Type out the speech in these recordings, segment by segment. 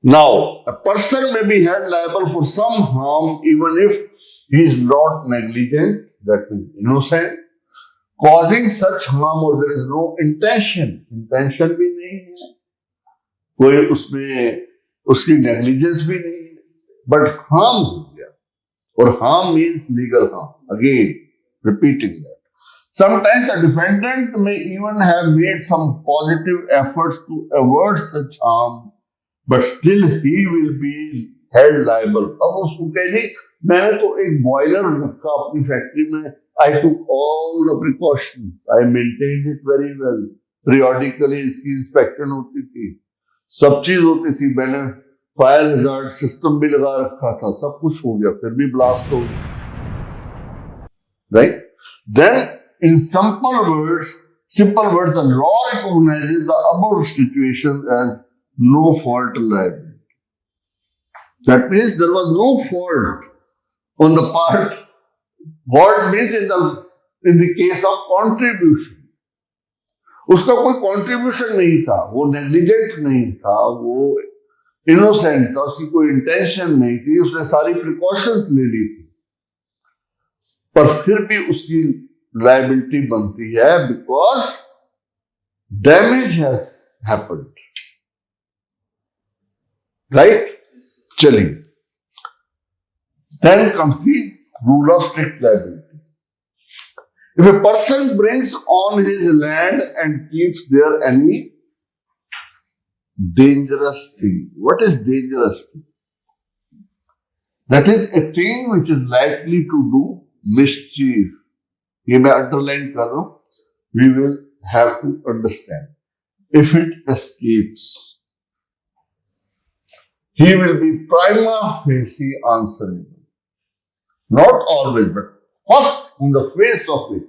Now, a person may be held liable for some harm even if he is not negligent, that means innocent, causing such harm or there is no intention. Intention भी नहीं है, कोई उसमें उसकी negligence भी नहीं है, but harm हो गया. Or harm means legal harm. Again, repeating that. Sometimes the defendant may even have made some positive efforts to avert such harm, but still he will be held liable. अब उसको कहेंगे मैंने तो एक boiler रखा अपनी फैक्ट्री में, I took all the precautions, I maintained it very well, periodically इसकी इंस्पेक्शन होती थी, सब चीज होती थी, मैंने फायर हैजार्ड सिस्टम भी लगा रखा था, सब कुछ हो गया, फिर भी ब्लास्ट हो गया. Right? Then in simple words, the law recognizes the above situation as no fault liability. That means there was no fault on the part. Fault means in the case of contribution. उसका कोई contribution नहीं था, वो negligent नहीं था, वो innocent था, उसकी कोई intention नहीं थी, उसने सारी precautions ले ली थी, पर फिर भी उसकी liability बनती है because damage has happened. Right? चलिए. Then comes the rule of strict liability. If a person brings on his land and keeps there any dangerous thing. What is dangerous thing? That is a thing which is likely to do mischief. ये मैं underline कर रहा हूं. We will have to understand. If it escapes, he will be prima facie answerable. Not always, but first on the face of it.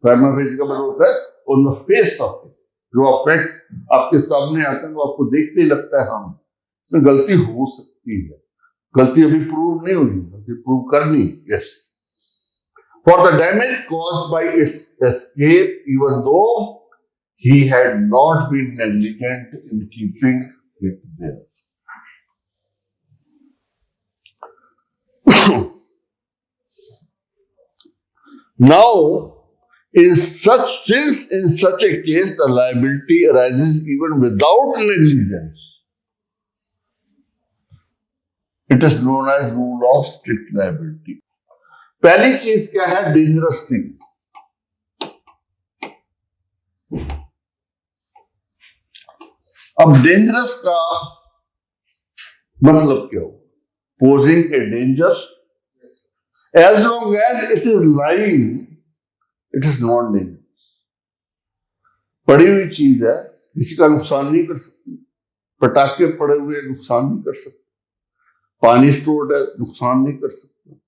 Prima facie का मतलब होता है on the face of it. जो facts आपके सामने आते हैं वो आपको देखते ही लगता है हाँ इसमें गलती हो सकती है. गलती अभी प्रूव नहीं हुई, गलती प्रूव करनी. Yes. For the damage caused by its escape, even though he had not been negligent in keeping it there. Now, since in such a case the liability arises even without negligence, it is known as rule of strict liability. पहली चीज क्या है? Dangerous thing. अब dangerous का मतलब क्या हो? Posing A danger. As long as it is lying, it is not dangerous. पड़ी हुई चीज है, किसी का नुकसान नहीं कर सकती. पटाखे पड़े हुए नुकसान नहीं कर सकते. पानी स्टोर्ड है, नुकसान नहीं कर सकता.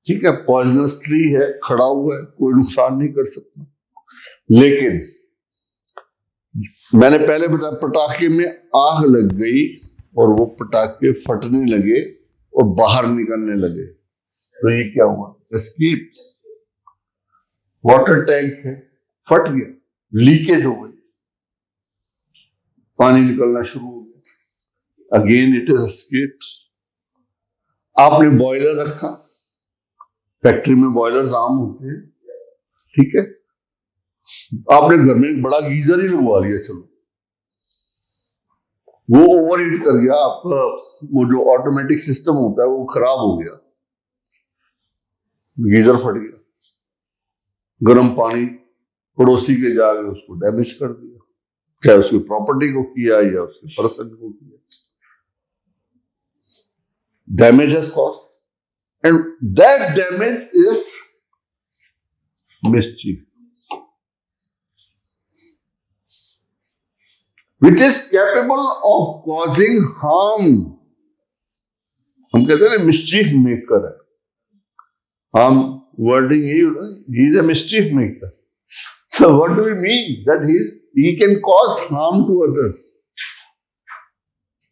ठीक है, पॉइजनस ट्री है, खड़ा हुआ है, कोई नुकसान नहीं कर सकता. लेकिन मैंने पहले बताया पटाखे में आग लग गई और वो पटाखे फटने लगे और बाहर निकलने लगे, तो ये क्या हुआ? एस्केप. वाटर टैंक है, फट गया, लीकेज हो गई, पानी निकलना शुरू हो गया. Again it is escape. आपने बॉयलर रखा, फैक्ट्री में बॉयलर्स आम होते हैं, ठीक है. आपने घर में एक बड़ा गीजर ही लगवा लिया, चलो वो ओवर हीट कर गया, आपका वो जो ऑटोमेटिक सिस्टम होता है वो खराब हो गया, गीजर फट गया, गर्म पानी पड़ोसी के जाके उसको डैमेज कर दिया, चाहे उसकी प्रॉपर्टी को किया या उसके पर्सन को किया. Damage has caused, and that damage is mischief, which is capable of causing harm. हम कहते हैं mischief maker है. हम wording he is a mischief maker. So what do we mean? That he can cause harm to others.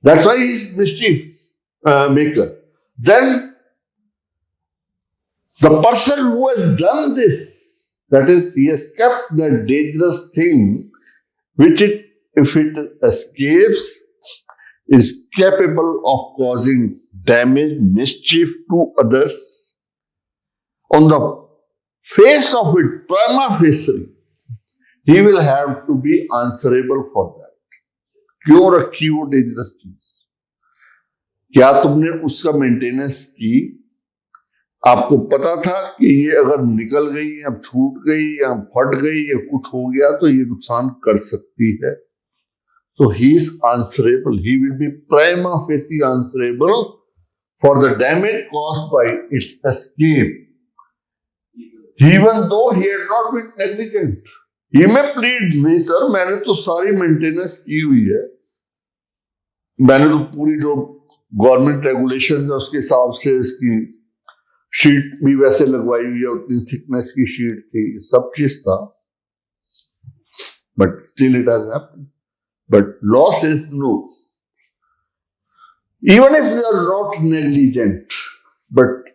That's why he is mischief maker. Then the person who has done this, that is, he has kept the dangerous thing, which if it escapes, is capable of causing damage, mischief to others. On the face of it, prima facie, he will have to be answerable for that. क्यों रखी वो dangerous चीज? क्या तुमने उसका maintenance की? आपको पता था कि ये अगर निकल गई या छूट गई या फट गई या कुछ हो गया तो ये नुकसान कर सकती है. So he is answerable. He will be prima facie answerable for the damage caused by its escape, even though he had not been negligent. He may plead, नहीं सर मैंने तो सारी मेंटेनेंस की हुई है, मैंने तो पूरी जो गवर्नमेंट रेगुलेशन है उसके हिसाब से इसकी शीट भी वैसे लगवाई हुई है, उतनी थिकनेस की शीट थी, सब चीज था, but still it has happened. But law says no. Even if you are not negligent, but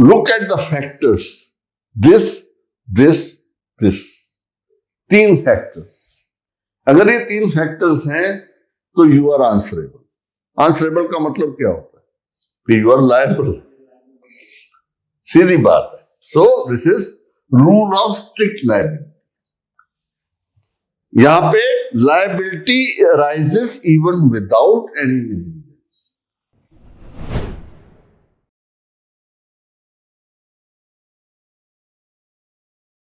look at the factors. This. 3 factors. अगर ये 3 factors हैं, तो you are answerable. Answerable का मतलब क्या होता है? कि you are liable. सीधी बात है. So this is rule of strict liability. यहां पे liability arises even without any negligence.